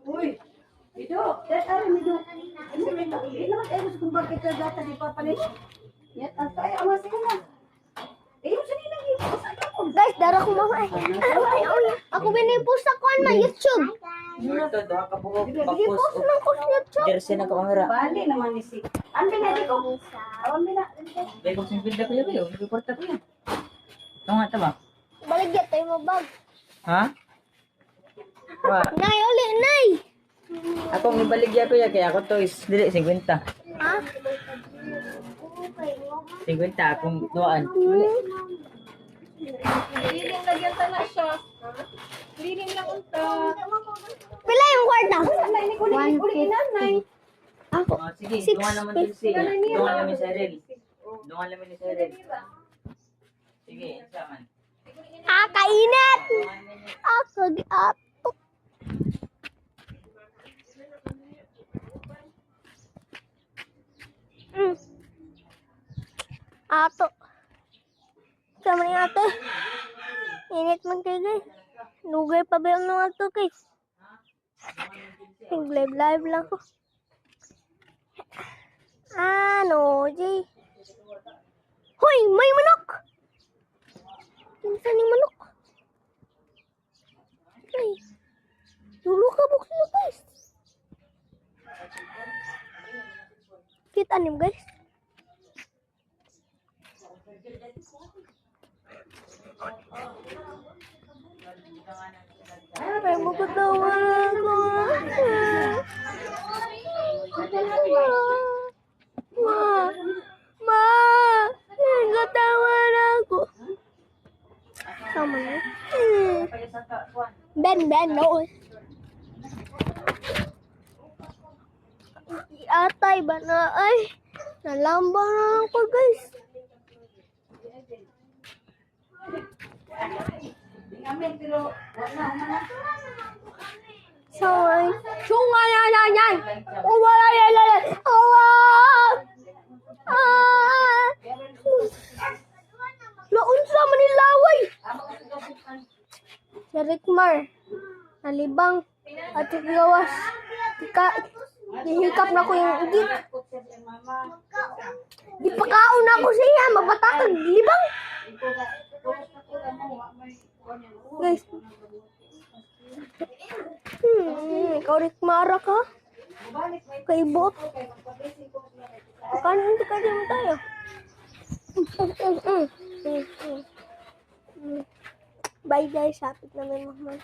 Uy, Mido, dahil Mido. Hindi naman tayo gusto kung bakit ka data di pa palit. Yan, ang tayo, awas ka na. Eh, yung sanay lang yun. Guys, dara ko mama eh. Ako binipost ako sa YouTube. Ito, doha ka buhok. Binipost lang ko sa YouTube. Jersey na kamera. Bali naman ni si. Ang binali ko. Awan mo na. Dahil kung sinipid ko yun, reporta ko yan. Ito nga, ito ba? Baligyan tayo mo bag. Ha? Wa. Nay, uli, nay. Ako, may baligya ko yan, kaya ako to is, dili, 50. Ha? 50, akong duaan. Liling lagyan ta na siya. Liling lang unta. Pila yung kwarta? Nanay, ni kulit nanay. Ako. Oh, sige, dungan naman din siya. Dungan namin sa Erel. Dungan namin sa Erel. Sige, isa man. Kainit. Ako giapok. Ato. Sama ni ate. Init man kayo guys. Nugay pa ba yung mga to guys? Live lang ko. Ano, Jay? Hoy, may manok! Kinsa ni manok? Ay, dulo ka bukso guys. Cute anim guys. Ay, magkatawa ako. Ma, magkatawa ako. Sama niya. Ben, no. Atay ba na ay? Nalamba na ako guys. Sungay yan. Uwala yan. Laon sa Manilaway. Si Rickmar. Nalibang. At gawas. Hihikap na ko yung igit. Di pa kaon ako siya. Magbatakag. Libang. Guys. Ikaw Rickmara ka? Kaibot. Kan hindi ka din tayo. Bye guys. Sapit naman mahal.